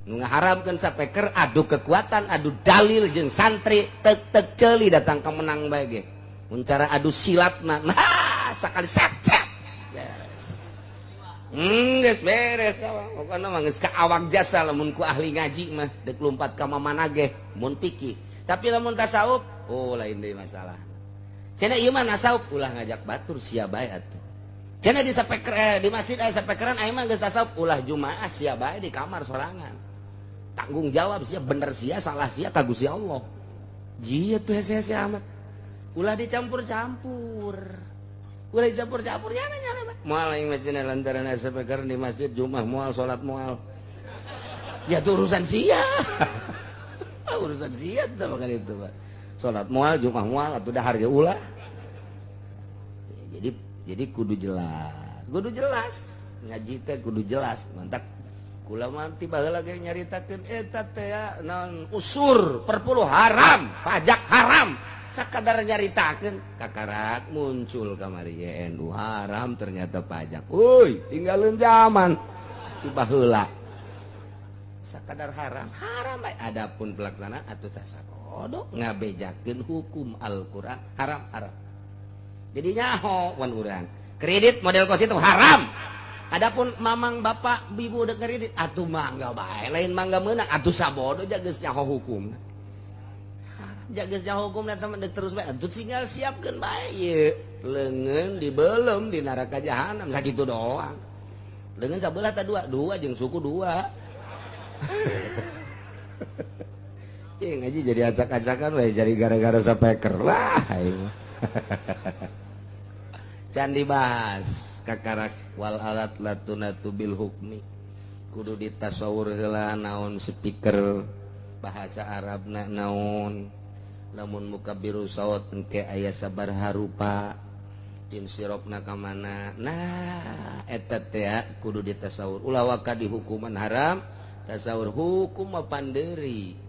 ngaharamkeun sapeker adu kekuatan adu dalil jeung santri tek ceuli datang ke menang bae ge mun cara adu silat mah nah sakali set beres beres pokona mah geus ka awak jasa lamun ku ahli ngaji mah deuk lompat ka mamana ge mun piki tapi lamun tasawuf lain deui masalah cenah ieu mah tasawuf ulah ngajak batur sia bae atuh cenah di sapeker di masjid aya sapekeran aya mah geus tasawuf ulah jumaah sia bae di kamar sorangan tanggung jawab sia bener sia salah sia ka Gusti Allah jieu tuh hese-hese amat ulah dicampur-campur ulah dicampur-campur nyana moal aing mah cenah lantaran aya sapeker di masjid Jumaah moal salat moal ya itu urusan sia urusan sia teh makan itu Pak salat moal Jumaah moal atuh dahar ge ulah jadi kudu jelas ngaji teh kudu jelas mantap kula mah tiba heula ge nyaritakeun eta teh ya naon usur perpuluh haram pajak haram sakadar nyaritakeun kakarak muncul kamari NU haram ternyata pajak tinggalin zaman tiba heula sakadar haram bae adapun pelaksanaan atuh tasabodo ngabejakeun hukum Al-Qur'an haram jadi nyaho wan urang kredit model kos itu haram adapun mamang bapak ibu udah kredit atuh mangga bae lain mangga meunang atuh sabodo jageus nyaho hukum jageus nyaho hukum eta mah terus bae atuh tinggal siapkeun bae ieu leungeun dibelem di neraka jahanam sakitu doang leungeun sabelah teh dua jeung suku dua ngaji jadi acak-acakan we jadi gara-gara sapeker lah can dibahas kakarak wal alat latunatu bil hukmi kudu ditasawur heula naon speaker bahasa Arabna naon lamun mukabiru saut engke aya sabar harupa insirofna ka mana nah eta teh kudu ditasawur ulah waka di hukuman haram tasawur hukum pandeuri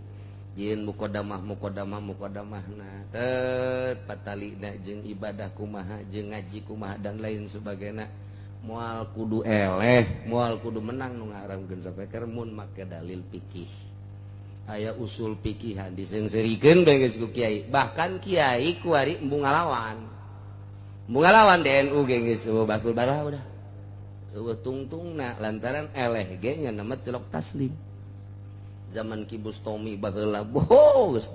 jieun mukodamahna tet patalina jeung ibadah kumaha jeung ngaji kumaha dan lain sebagainya moal kudu eleh moal kudu menang nu ngaharamkeun sapeker mun make dalil fikih aya usul fikihan disengsirikeun bae geus ku kiai bahkan kiai kuari embung ngalawan DNU ge geus basul balah udah tungtungna lantaran eleh ge nya nama tilok taslim zaman Ki Bustami baheula bos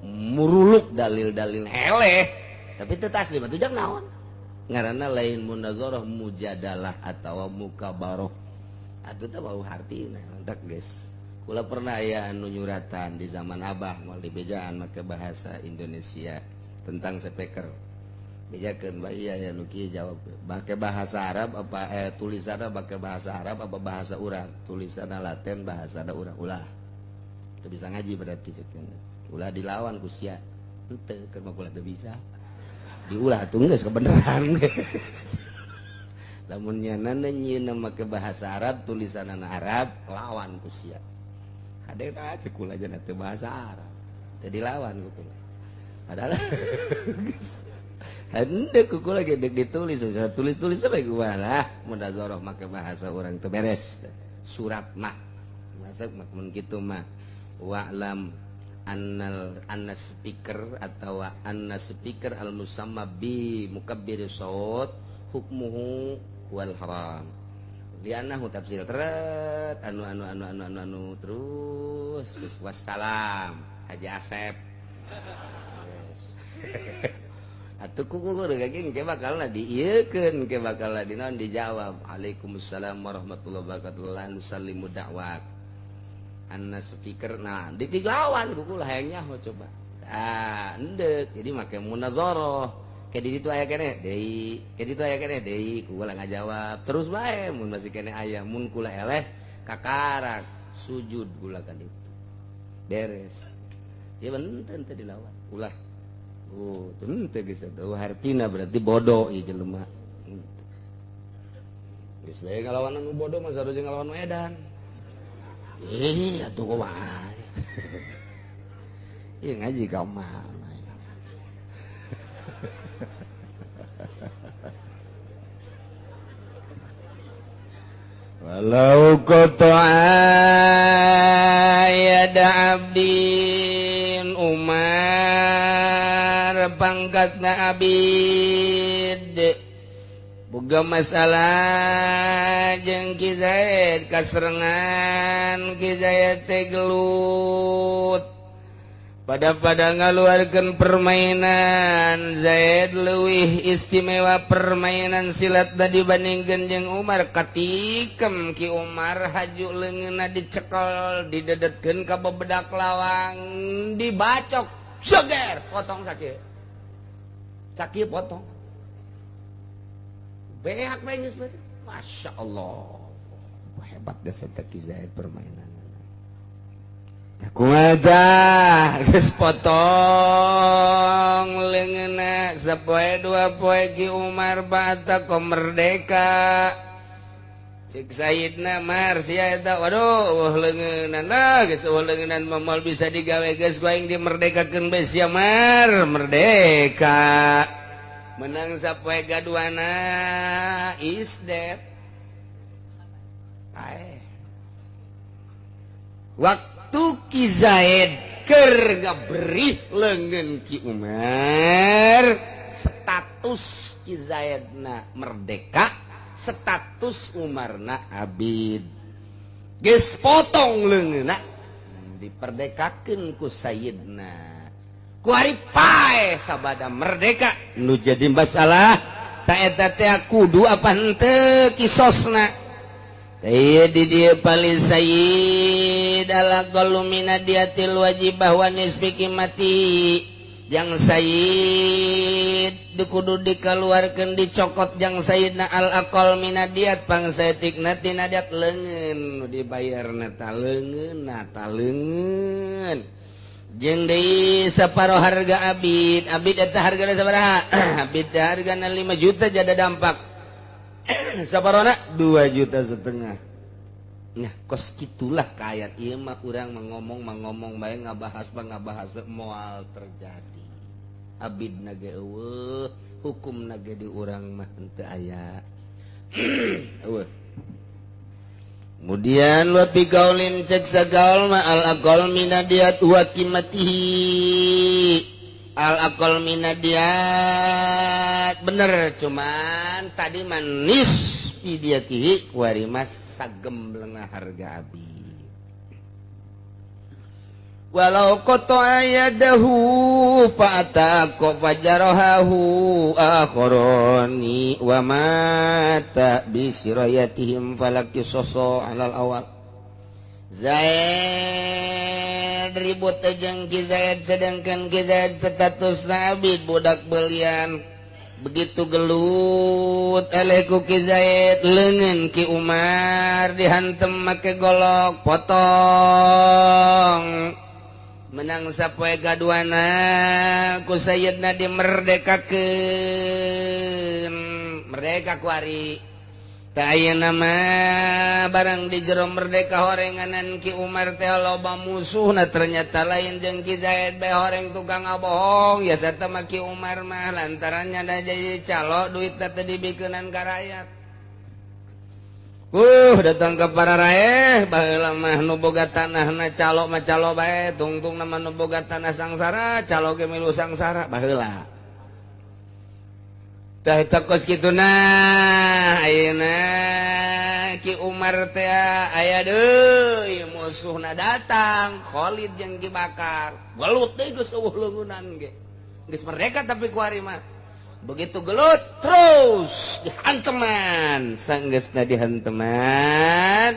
muruluk dalil-dalil eleh tapi teu taslim atuh jang naon ngaranna lain munazarah mujadalah atawa mukabarah atuh teh bau hartina mantap geus kula pernah aya anu nyuratan di zaman Abah moal dibejaan make bahasa Indonesia tentang speaker bejakeun bae aya nu kieu jawab make bahasa Arab apa tulisanna make bahasa Arab apa bahasa urang tulisanna Latin bahasana urang ulah teu bisa ngaji berarti cekeun ulah dilawan ku sia henteu keur mah kula teu bisa diulah atuh geus kebenaran lamun nyanana nyieun make bahasa Arab tulisanna Arab lawan ku sia hade tah cek kula aja teu bahasa Arab teu dilawan ku kula padahal henteu ku kula ge deuk ditulis tulis bae kumaha lah munazarah make bahasa urang teu beres surat mah masak mun kitu mah wa'lam anna speaker atau anna speaker al musamma bi mukabbir saut hukmuhu wal haram liannahu tafsir teret anu terus wassalam Haji Asep atuh kuku geuning ke bakalna diieukeun ke bakalna dinaon dijawab Waalaikumsalam warahmatullahi wabarakatuh la nusallimu da'wat anna speaker nah dilawan kuku lah hayangnya mau coba endek jadi make munazarah ke di ditu aya keneh deui ke ditu aya keneh deui kuku lah ngajawab terus bae mun masih keneh aya mun kula eleh kakarak sujud kula ka ditu beres ya benten teh dilawan ulah teu geus eta hartina berarti bodoh ieu jelema geus bae ngalawan anu bodoh mah sarujeung ngalawan edan atuh kumaha ieu ngaji ka mana walau qata'a abdin Umar pangkatna abid boga masalah jeung Ki Zaid kaserengan Ki Zaid teh gelut pada ngaluarkeun permainan Zaid leuwih istimewa permainan silat dibandingkeun jeung Umar katikem Ki Umar haju leungeunna dicekel didedetkeun ka bebedak lawang dibacok seger potong sakit potong beak geus Masya Allah hebat dasar Ki Zaid permainan kumaha geus potong leungeunna sapoe dua poe Ki Umar bata ko merdeka cek Sayyidna Mar sia eta waduh leungeunnan geus leungeunnan moal bisa digawe geus ku aing dimerdekakeun bae sia Mar merdeka menang sapoe gaduana isdet waktu Ki Zaid keur ngaberi leungeun Ki Umar status Ki Zaidna merdeka status Umarna abid geus potong leungeunna diperdekakeun ku Sayyidna ku ari pae sabada merdeka nu jadi masalah ta eta teh kudu apa henteu kisosna di dia paling Sayyid ala qalumina diatil wajibah wa nisbi kimati jang Sayyid dikudu dikeluarkeun dicokot jang Sayyidna al aqal minadiat pangsaetikna tina diat leungeun dibayarna ta leungeun jeung deui saparo harga abid eta hargana sabaraha abid hargana 5 juta jada dampak saparona 2,5 juta. Nah kos gitulah ka ayat ieu mah urang ngomong bae ngabahas moal terjadi abidna ge eueuh hukumna ge di urang mah henteu aya eueuh. Kemudian wa bi qaulin cek sagaul ma al aqal minadiat wa qimatihi al aqal minadiat bener cuman tadi manis pidiatihi kuari mas sagemblengna harga abid walau qata yadahu fa'ataqo fajarahu akharani wa mata bi sirayatihim falakisoso alal awal Zaid ribut jeung Ki Zaid sedangkan Ki Zaid status abid budak belian begitu gelut eleku Ki Zaid leungeun Ki Umar dihantem make golok potong menang sapoe gaduana ku Sayyidna dimerdekakeun merdeka ku ari tah ayeuna mah barang di jero merdeka horenganan Ki Umar teh loba musuhna ternyata lain jeung Ki Zaid bae horeng tukang ngabohong ya sarta mah Ki Umar mah lantaran nyada jadi calo duitna teh dibikeunan ka rakyat datang ke para rae baheula mah nu boga tanahna calo mah calo bae tungtung nama nu boga tanah sangsara calo ge milu sangsara baheula tah eta kos kituna ayeuna Ki Umar teh aya deui musuhna datang Khalid jeung Ki Bakar gelut deui geus eueuh leungunan ge geus merdeka tapi ku ari mah begitu gelut terus dihanteman sanggeusna dihanteman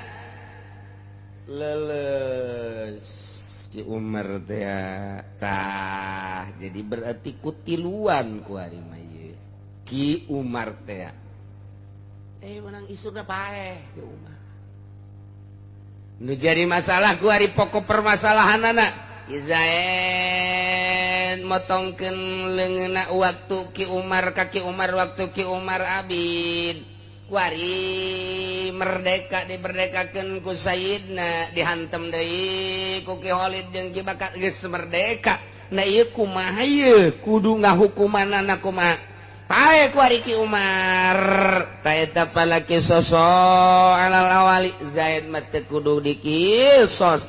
leles Ki Umar teh tah jadi berarti kutiluan ku ari mah Ki Umar teh menang isuna paeh Ki Umar nu jadi masalah ku ari pokok permasalahanana Ki Zaid motongkeun leungeunna waktu Ki Umar ka Ki Umar waktu Ki Umar abid ku ari merdeka diberdekakeun ku Sayyidna dihantem deui ku Ki Khalid jeung Ki Bakar geus merdeka na ieu kumaha ieu kudu ngahukumanana kumaha pae ku ari Ki Umar ta eta palaki soso alal awali Zaid mah teu kudu dikisos